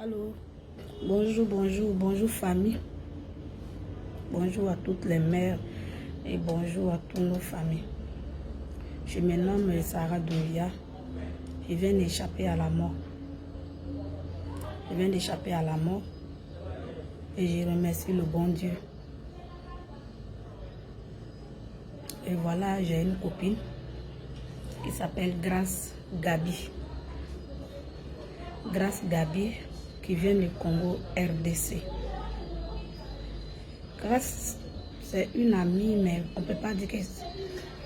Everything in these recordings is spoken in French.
Allô, bonjour, bonjour, bonjour famille. Bonjour à toutes les mères et bonjour à toutes nos familles. Je me nomme Sarah Doumbia. Je viens d'échapper à la mort. Je viens d'échapper à la mort et je remercie le bon Dieu. Et voilà, j'ai une copine qui s'appelle Grace Gabi. Grace Gabi qui vient du Congo RDC. Grace, c'est une amie, mais on ne peut pas dire que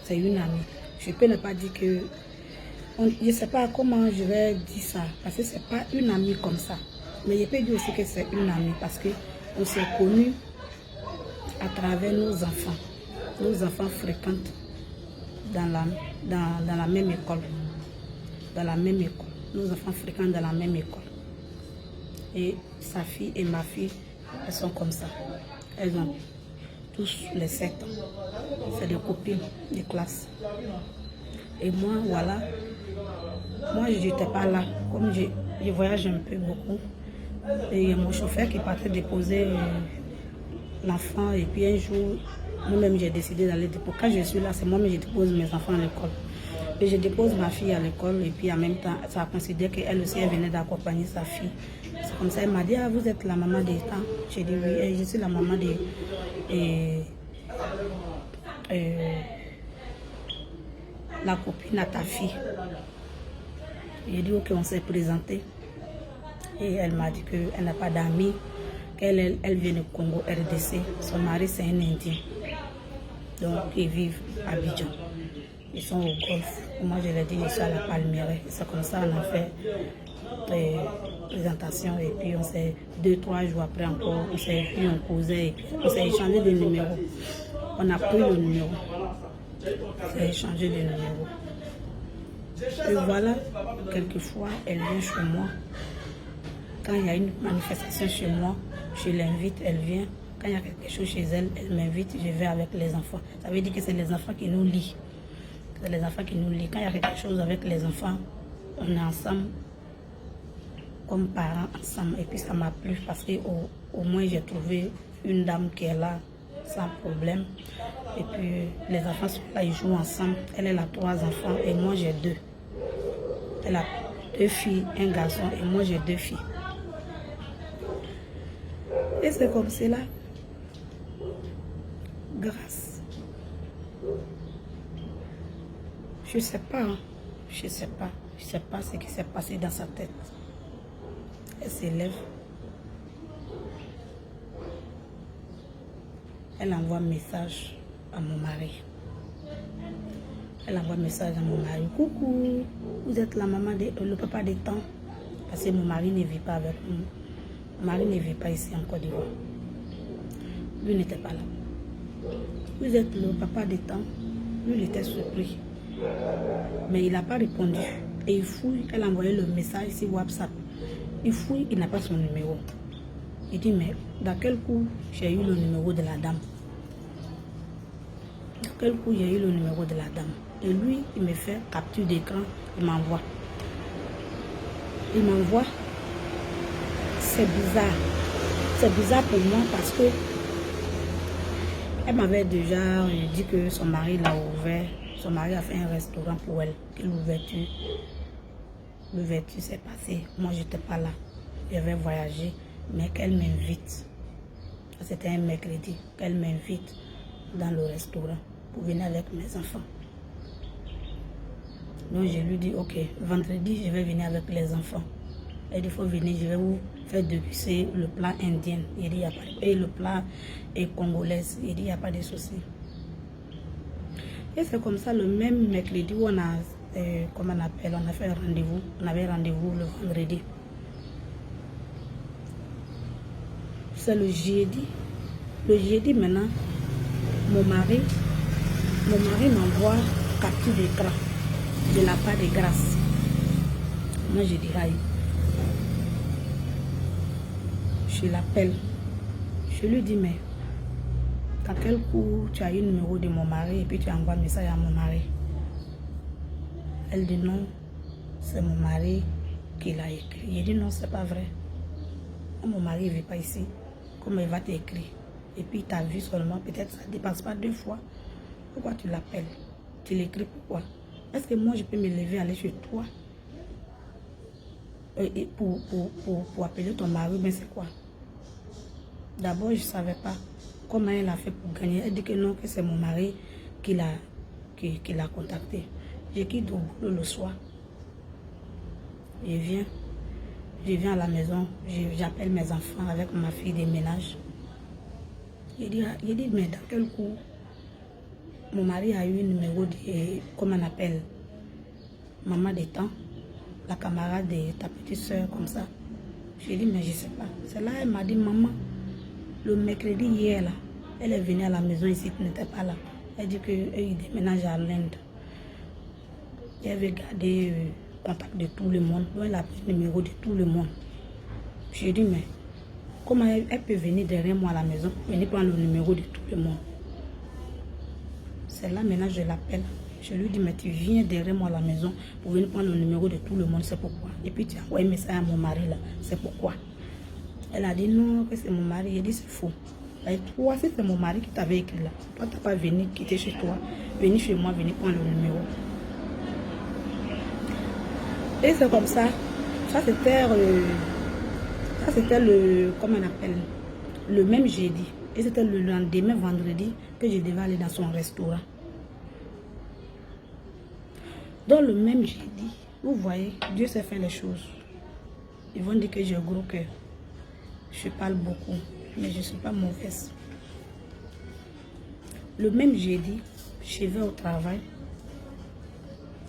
c'est une amie. Je peux ne pas dire que... je ne sais pas comment je vais dire ça, parce que ce n'est pas une amie comme ça. Mais je peux dire aussi que c'est une amie, parce qu'on s'est connus à travers nos enfants. Nos enfants fréquentent dans la même école. Dans la même école. Nos enfants fréquentent dans la même école. Et sa fille et ma fille, elles sont comme ça. Elles ont tous les 7 ans. C'est des copines de classe. Et moi, voilà. Moi, je n'étais pas là. Comme je voyage un peu beaucoup. Et il y a mon chauffeur qui partait déposer l'enfant. Et puis un jour, moi-même, j'ai décidé d'aller déposer. Quand je suis là, c'est moi-même, je dépose mes enfants à l'école. Et je dépose ma fille à l'école. Et puis en même temps, ça a considéré qu'elle aussi, elle venait d'accompagner sa fille. C'est comme ça, elle m'a dit, ah, vous êtes la maman des temps. J'ai dit oui, et je suis la maman de la copine à ta fille. J'ai dit ok, on s'est présenté. Et elle m'a dit qu'elle n'a pas d'amis, qu'elle vient du Congo RDC. Son mari c'est un Indien. Donc ils vivent à Abidjan. Ils sont au golf. Moi je leur ai dit je suis à la Palmeraie. C'est comme ça on a fait présentation et puis on s'est 2-3 jours après encore, on s'est vu, on causait, on s'est échangé des numéros. On a pris le numéro. On s'est échangé des numéros. Et voilà, quelquefois elle vient chez moi. Quand il y a une manifestation chez moi, je l'invite, elle vient. Quand il y a quelque chose chez elle, elle m'invite, je vais avec les enfants. Ça veut dire que c'est les enfants qui nous lient. C'est les enfants qui nous lient. Quand il y a quelque chose avec les enfants, on est ensemble, comme parents ensemble. Et puis ça m'a plu parce qu'au moins j'ai trouvé une dame qui est là sans problème. Et puis les enfants sont là, ils jouent ensemble. Elle a 3 enfants et moi j'ai 2. Elle a 2 filles, un garçon et moi j'ai 2 filles. Et c'est comme cela. Grâce. Je sais pas. Hein. Je sais pas. Je sais pas ce qui s'est passé dans sa tête. Elle s'élève. Elle envoie un message à mon mari. Elle envoie un message à mon mari. Coucou, vous êtes la maman, le papa des temps. Parce que mon mari ne vit pas avec nous. Mon mari ne vit pas ici en Côte d'Ivoire. Lui n'était pas là. Vous êtes le papa des temps. Lui, il était surpris. Mais il n'a pas répondu. Et il fouille. Elle a envoyé le message sur WhatsApp. Il fouille, il n'a pas son numéro. Il dit, mais dans quel coup j'ai eu le numéro de la dame? Dans quel coup j'ai eu le numéro de la dame? Et lui, il me fait capture d'écran, il m'envoie. Il m'envoie. C'est bizarre. C'est bizarre pour moi parce que elle m'avait déjà dit que son mari l'a ouvert. Son mari a fait un restaurant pour elle. Que l'ouverture s'est passée. Moi, je n'étais pas là. J'avais voyagé. Mais qu'elle m'invite. C'était un mercredi. Qu'elle m'invite dans le restaurant pour venir avec mes enfants. Donc, je lui dis, ok, vendredi, je vais venir avec les enfants. Elle dit, il faut venir, je vais vous faire déguster le plat indien. Il dit, il n'y a pas de... Et le plat est congolais. Il dit, il n'y a pas de souci. Et c'est comme ça, le même mercredi où on a, comment on appelle, on a fait un rendez-vous. On avait rendez-vous le vendredi. C'est le jeudi. Le jeudi maintenant, mon mari m'envoie capture d'écran de la part de Grâce. Moi je dis aïe. Je l'appelle. Je lui dis mais dans quel coup tu as eu le numéro de mon mari et puis tu envoies un message à mon mari? Elle dit non, c'est mon mari qui l'a écrit. Il dit non, c'est pas vrai. mon mari ne vit pas ici, comment il va t'écrire? Et puis tu as vu seulement, peut-être ça ne dépasse pas 2 fois. Pourquoi tu l'appelles? Tu l'écris pourquoi? Est-ce que moi je peux me lever, aller chez toi et pour appeler ton mari? Mais c'est quoi? D'abord, je ne savais pas comment elle a fait pour gagner. Elle dit que non, que c'est mon mari qui l'a contacté. Je quitte au boulot le soir. Je viens à la maison, j'appelle mes enfants avec ma fille des ménages. Je dis, mais dans quel coup mon mari a eu un numéro de, comment on appelle, maman des temps, la camarade de ta petite soeur, comme ça. J'ai dit, mais je ne sais pas. C'est là, elle m'a dit, maman, le mercredi hier, là, elle est venue à la maison ici, tu n'étais pas là. Elle dit qu'il déménage à l'Inde. Elle veut garder contact de tout le monde. Donc elle a pris le numéro de tout le monde. J'ai dit, mais comment elle peut venir derrière moi à la maison, venir prendre le numéro de tout le monde? C'est là maintenant je l'appelle. Je lui dis, mais tu viens derrière moi à la maison pour venir prendre le numéro de tout le monde, c'est pourquoi? Et puis tu as envoyé un message à mon mari là, c'est pourquoi? Elle a dit non, que c'est mon mari. J'ai dit, c'est faux. Et toi, si c'est mon mari qui t'avait écrit là, toi, tu n'as pas venu quitter chez toi, venir chez moi, venir prendre le numéro. Et c'est comme ça. Ça, c'était le, comment on appelle, le même jeudi. Et c'était le lendemain, vendredi, que je devais aller dans son restaurant. Dans le même jeudi, vous voyez, Dieu sait faire les choses. Ils vont dire que j'ai un gros cœur. Je parle beaucoup, mais je ne suis pas mauvaise. Le même jeudi, je vais au travail.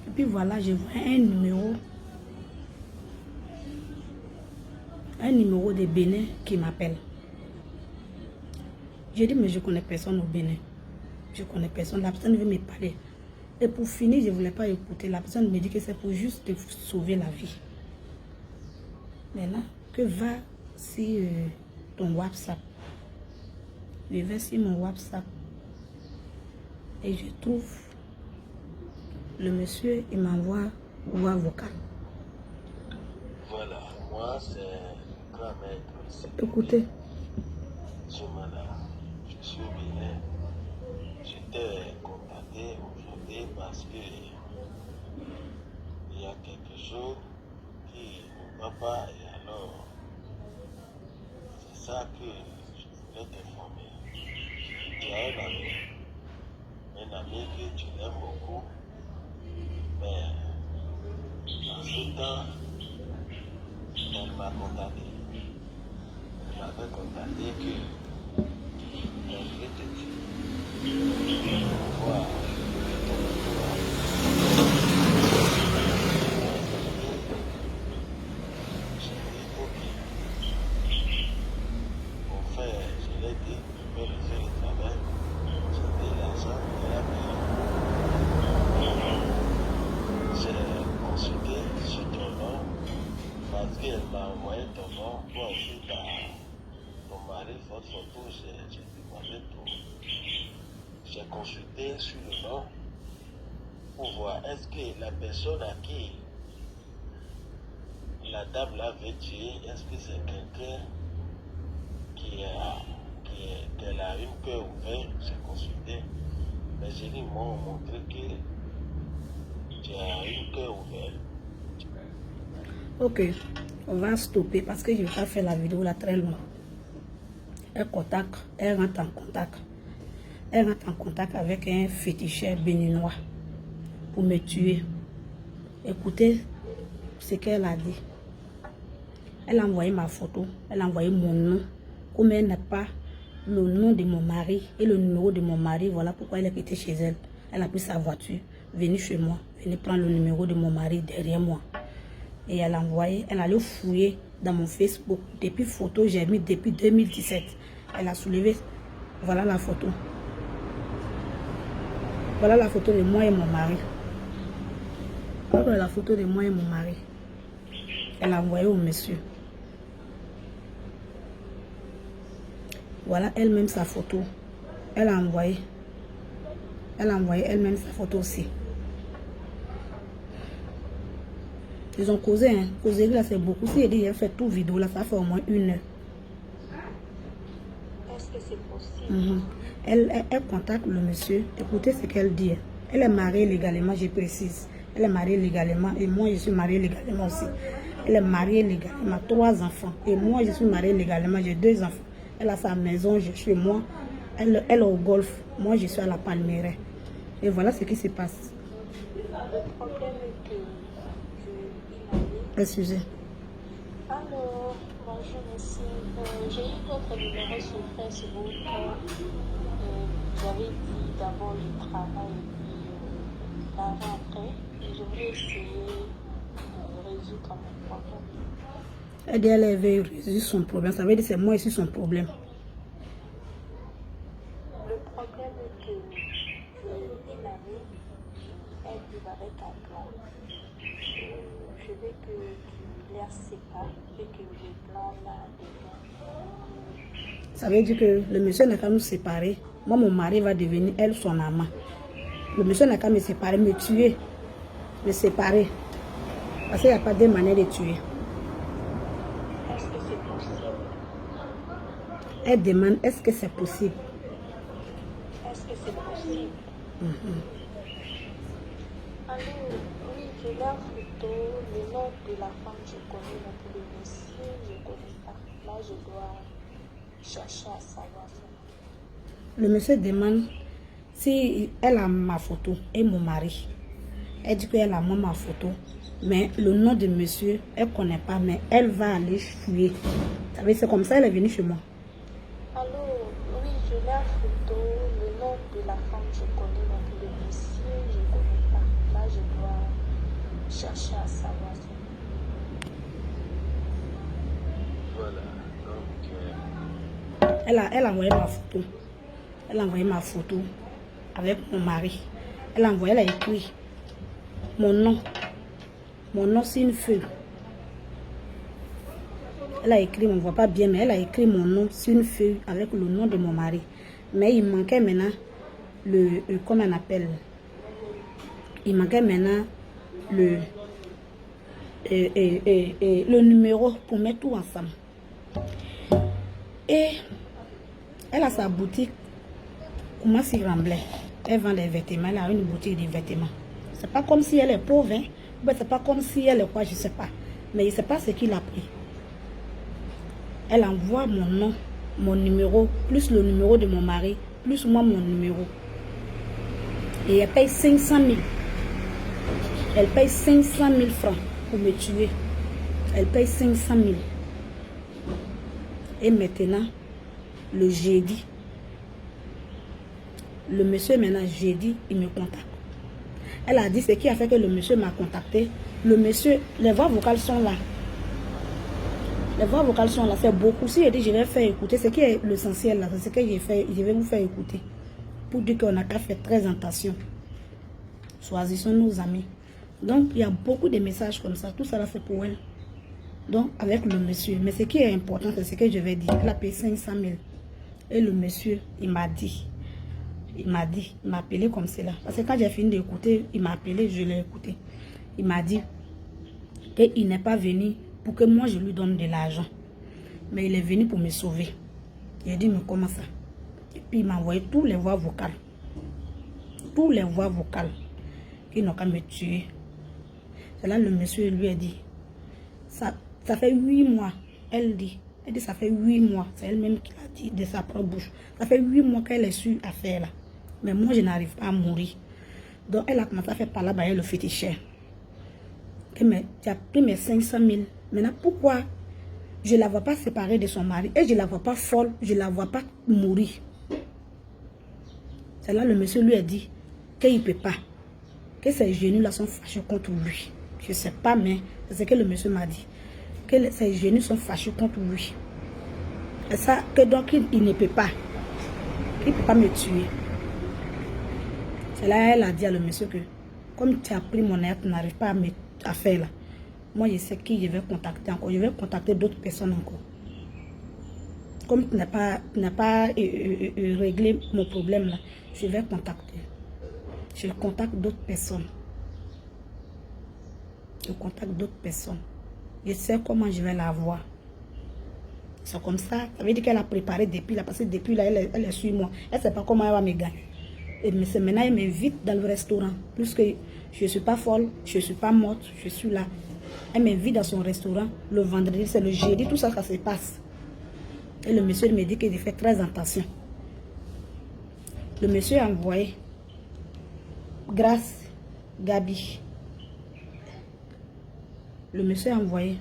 Et puis voilà, je vois un numéro de Bénin qui m'appelle. J'ai dit, mais je ne connais personne au Bénin. Je ne connais personne. La personne veut me parler. Et pour finir, je ne voulais pas écouter. La personne me dit que c'est pour juste te sauver la vie. Maintenant, que va si ton WhatsApp. Je vais sur mon WhatsApp. Et je trouve le monsieur, il m'envoie voix vocale. Voilà, moi c'est grand maître. Écoutez. Je suis bien. J'étais contacté aujourd'hui parce que il y a quelque chose qui ne va pas et alors c'est ça que je voulais t'informer. Tu as un ami que tu aimes beaucoup, mais en ce temps, elle m'a contacté. Elle m'avait contacté que je voulais te dire. Voilà. Elle m'a envoyé ton nom, toi aussi ton mari, votre photo, j'ai demandé tout. J'ai consulté sur le nom pour voir est-ce que la personne à qui la dame là veut tuer, est-ce que c'est quelqu'un qu'elle a une cœur ouvert? J'ai consulté, mais j'ai dit m'ont montré que tu as une cœur ouvert. Ok, on va stopper parce que je ne vais pas faire la vidéo là très loin. Elle rentre en contact. Elle rentre en contact avec un féticheur béninois pour me tuer. Écoutez ce qu'elle a dit. Elle a envoyé ma photo, elle a envoyé mon nom. Comme elle n'a pas le nom de mon mari et le numéro de mon mari, voilà pourquoi elle est quittée chez elle. Elle a pris sa voiture, venue chez moi, venue prendre le numéro de mon mari derrière moi. Et elle a envoyé, elle allait fouiller dans mon Facebook. Depuis photo, j'ai mis depuis 2017. Elle a soulevé, voilà la photo. Voilà la photo de moi et mon mari. Voilà la photo de moi et mon mari. Elle a envoyé au monsieur. Voilà elle-même sa photo. Elle a envoyé elle-même sa photo aussi. Ils ont causé, hein. Causer là c'est beaucoup. Si elle dit, elle fait tout vidéo là, ça fait au moins 1 heure. c'est possible? Elle contacte le monsieur. Écoutez ce qu'elle dit. Elle est mariée légalement, je précise. Elle est mariée légalement et moi je suis mariée légalement aussi. Elle est mariée légalement, 3 enfants. Et moi je suis mariée légalement, j'ai 2 enfants. Elle a sa maison, je suis moi. Elle est au golf, moi je suis à la Palmeraie. Et voilà ce qui se passe. Le problème est que Excusez. Alors, bonjour monsieur. J'ai eu votre numéro sur Facebook. J'avais dit d'abord le travail et puis la rentrée. Et je voulais essayer de résoudre mon problème. Elle dit qu'elle avait résolu son problème. Ça veut dire que c'est moi ici son problème. Le problème est que j'ai une amie, elle vit avec un blanc. Je veux que tu les sépares et que le blanc là devienne. Ça veut dire que le monsieur n'a qu'à nous séparer. Moi, mon mari va devenir elle son amant. Le monsieur n'a qu'à me séparer, me tuer, me séparer. Parce qu'il n'y a pas de manière de tuer. Est-ce que c'est possible? Elle demande, est-ce que c'est possible? Est-ce que c'est possible? Alors, oui, j'ai la photo, le nom de la femme je connais, mais pour le monsieur, je ne connais pas. Là, je dois chercher à savoir ça. Le monsieur demande si elle a ma photo et mon mari. Elle dit qu'elle a ma photo, mais le nom de monsieur, elle ne connaît pas, mais elle va aller fouiller. Vous savez, c'est comme ça, elle est venue chez moi. Alors, oui, j'ai la photo, le nom de la femme je connais, mais pour le monsieur, je ne connais pas. Là, je dois chercher à savoir ça. Voilà, donc Elle a envoyé ma photo. Elle a envoyé ma photo avec mon mari. Elle a envoyé, elle a écrit mon nom. Mon nom, c'est une feuille. Elle a écrit, on ne voit pas bien, mais elle a écrit mon nom sur une feuille avec le nom de mon mari. Mais il manquait maintenant comment on appelle? Il manquait maintenant le numéro pour mettre tout ensemble. Et elle a sa boutique, comment s'y remblait. Elle vend des vêtements, elle a une boutique de vêtements. C'est pas comme si elle est pauvre, hein. C'est pas comme si elle est quoi, je sais pas. Mais je sais pas ce qu'il a pris. Elle envoie mon nom, mon numéro, plus le numéro de mon mari, plus moi mon numéro. Et elle paye 500 000. Elle paye 500 000 francs pour me tuer. Elle paye 500 000. Et maintenant, le jeudi, le monsieur maintenant jeudi, il me contacte. Elle a dit ce qui a fait que le monsieur m'a contacté. Le monsieur, les voix vocales sont là. Les voix vocales sont là, c'est beaucoup. Si je dis je vais faire écouter, ce qui est l'essentiel là, c'est ce que j'ai fait, je vais vous faire écouter. Pour dire qu'on n'a qu'à faire très attention. Choisissons nos amis. Donc, il y a beaucoup de messages comme ça. Tout ça là, c'est pour elle. Donc, avec le monsieur. Mais ce qui est important, c'est ce que je vais dire. Elle a payé 500 000. Et le monsieur, il m'a dit. Il m'a appelé comme cela. Parce que quand j'ai fini d'écouter, il m'a appelé, je l'ai écouté. Il m'a dit qu'il n'est pas venu pour que moi je lui donne de l'argent. Mais il est venu pour me sauver. Il a dit, mais comment ça? Et puis il m'a envoyé tous les voix vocales. Tous les voix vocales. Qui n'ont qu'à me tuer. C'est là le monsieur lui a dit, ça fait 8 mois. Elle dit, ça fait 8 mois. C'est elle-même qui l'a dit de sa propre bouche. Ça fait 8 mois qu'elle est sur affaire là. Mais moi je n'arrive pas à mourir. Donc elle a commencé à faire par là-bas le féticheur. Mais tu as pris mes 500 000. Maintenant, pourquoi je ne la vois pas séparée de son mari et je ne la vois pas folle, je ne la vois pas mourir? C'est là le monsieur lui a dit qu'il ne peut pas. Que ses genoux là sont fâchés contre lui. Je ne sais pas, mais c'est ce que le monsieur m'a dit. Que ses genoux sont fâchés contre lui. Et ça, que donc il ne peut pas. Il ne peut pas me tuer. C'est là elle a dit à le monsieur que comme tu as pris mon air, tu n'arrives pas à faire là. Moi, je sais qui je vais contacter encore. Je vais contacter d'autres personnes encore. Comme tu n'as pas réglé mon problème là, je vais contacter. Je contacte d'autres personnes. Je contacte d'autres personnes. Je sais comment je vais la voir. C'est comme ça. Ça veut dire qu'elle a préparé depuis là. Parce que depuis là, elle est sur moi. Elle ne sait pas comment elle va me gagner. Et c'est maintenant, elle m'invite dans le restaurant. Plus que je ne suis pas folle, je ne suis pas morte, je suis là. Elle m'invite dans son restaurant. Le vendredi, c'est le jeudi, tout ça, ça se passe. Et le monsieur me dit qu'il fait très attention. Le monsieur a envoyé grâce Gabi. Le monsieur a envoyé.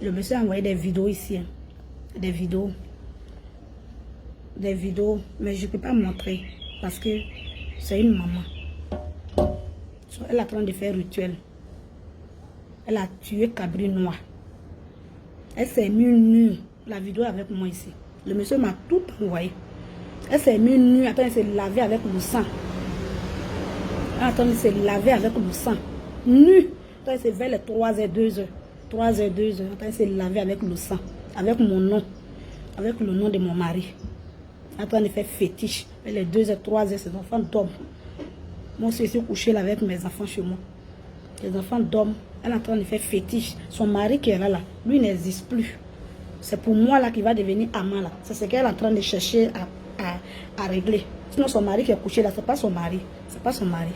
Le monsieur a envoyé des vidéos ici. Hein. Des vidéos. Des vidéos. Mais je ne peux pas montrer. Parce que c'est une maman. Elle est en train de faire rituel. Elle a tué Cabri Noir. Elle s'est mise nue. La vidéo avec moi ici. Le monsieur m'a tout envoyé. Elle s'est mise nue. Attends, elle s'est lavée avec le sang. Attends, elle s'est lavée avec le sang. Nue. Attends, c'est vers les 3h, 2h. 3h, 2h. Attends, elle s'est lavée avec le sang. Avec mon nom. Avec le nom de mon mari. Attends, elle fait fétiche. Vers les 2h, 3h, ses enfants dorment. Moi aussi, je suis couchée là avec mes enfants chez moi. Les enfants dorment. Elle est en train de faire fétiche. Son mari qui est là, lui n'existe plus. C'est pour moi là qui va devenir amant là. C'est ce qu'elle est en train de chercher à régler. Sinon son mari qui est couché là, c'est pas son mari. C'est pas son mari.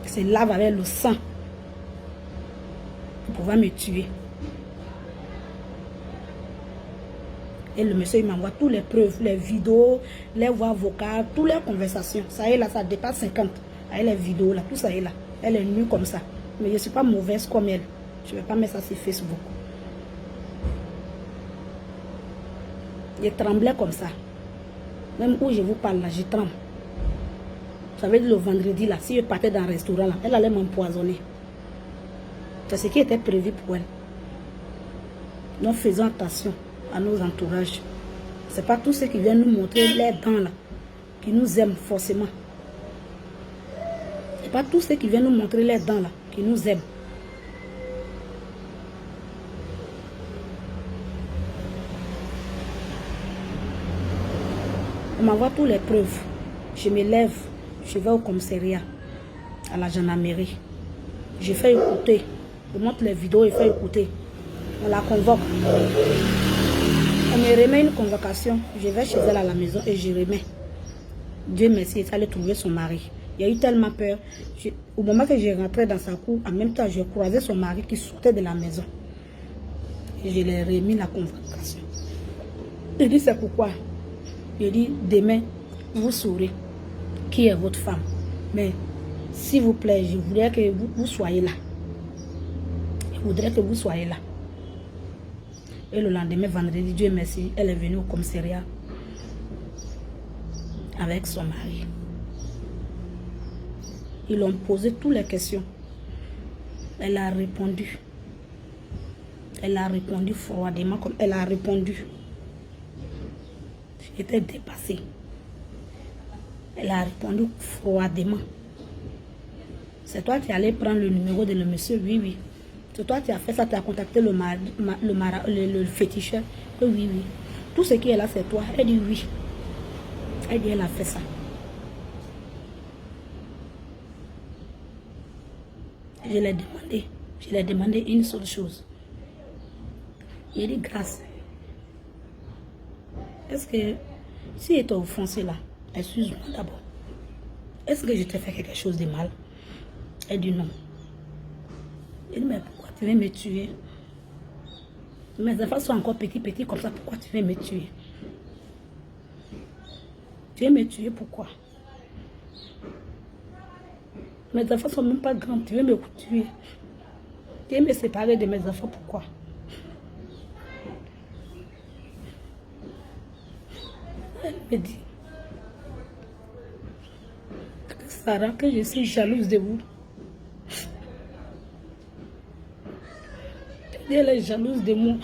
C'est lave avec le sang. Pour pouvoir me tuer. Et le monsieur il m'envoie toutes les preuves, les vidéos, les voix vocales, toutes les conversations. Ça est là, ça dépasse 50. Elle les vidéos là, tout ça est là. Elle est nue comme ça. Mais je ne suis pas mauvaise comme elle. Je ne vais pas mettre ça sur Facebook. Je tremblais comme ça. Même où je vous parle là, je tremble. Ça veut dire le vendredi là, si je partais dans un restaurant là, elle allait m'empoisonner. C'est ce qui était prévu pour elle. Donc faisons attention à nos entourages. Ce n'est pas tous ceux qui viennent nous montrer les dents là, qui nous aiment forcément. Ce n'est pas tous ceux qui viennent nous montrer les dents là, qui nous aiment. On m'envoie toutes les preuves. Je me lève, je vais au commissariat, à la gendarmerie. Je fais écouter. Je montre les vidéos et fais écouter. On la convoque. On me remet une convocation. Je vais chez elle à la maison et je remets. Dieu merci, elle allait trouver son mari. Il y a eu tellement peur. Au moment que je rentrais dans sa cour, en même temps, je croisais son mari qui sortait de la maison. Et je lui ai remis la convocation. Il dit, c'est pourquoi? Il dit, demain, vous saurez qui est votre femme. Mais, s'il vous plaît, je voudrais que vous soyez là. Je voudrais que vous soyez là. Et le lendemain, vendredi, Dieu merci, elle est venue au commissariat avec son mari. Ils ont posé toutes les questions. Elle a répondu. Elle a répondu froidement comme elle a répondu. J'étais dépassée. Elle a répondu froidement. C'est toi qui allais prendre le numéro de le monsieur? Oui, oui. C'est toi qui as fait ça, tu as contacté le féticheur? Oui, oui. Tout ce qui est là, c'est toi. Elle dit oui. Elle dit elle a fait ça. Je l'ai demandé une seule chose. Il dit grâce. Est-ce que si elle t'a offensé là, excuse-moi d'abord. Est-ce que je t'ai fait quelque chose de mal? Elle dit non. Il dit mais pourquoi tu veux me tuer? Mes enfants sont encore petits comme ça, pourquoi tu veux me tuer? Tu veux me tuer pourquoi? Mes enfants sont même pas grands, tu veux me tuer? Tu veux me séparer de mes enfants pourquoi? Elle me dit Sarah, que je suis jalouse de vous. Elle est jalouse de moi.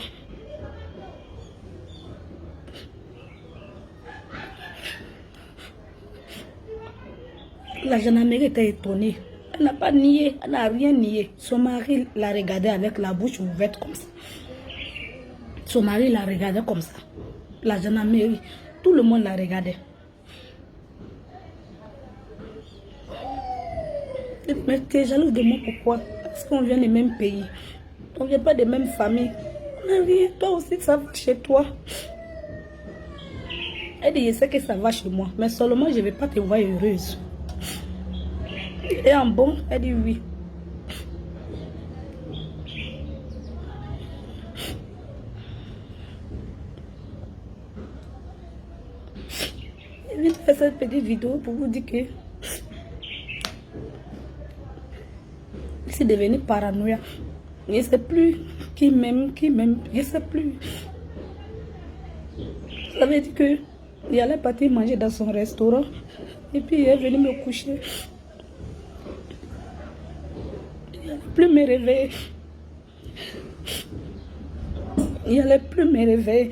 La gendarmerie était étonnée. Elle n'a pas nié, elle n'a rien nié. Son mari l'a regardé avec la bouche ouverte comme ça. Son mari l'a regardé comme ça. La gendarmerie, tout le monde l'a regardé. Mais tu es jalouse de moi, pourquoi? Parce qu'on vient des mêmes pays. On ne vient pas des mêmes familles. Mais toi aussi, ça va chez toi. Elle dit, je sais que ça va chez moi, mais seulement je ne vais pas te voir heureuse. Et en bon, elle dit oui. Je viens de faire cette petite vidéo pour vous dire que c'est devenu paranoïa. Je ne sais plus qui m'aime, je ne sais plus. Ça veut dire que il allait partir manger dans son restaurant et puis il est venu me coucher. Il n'allait plus me réveiller. Il n'allait plus me réveiller.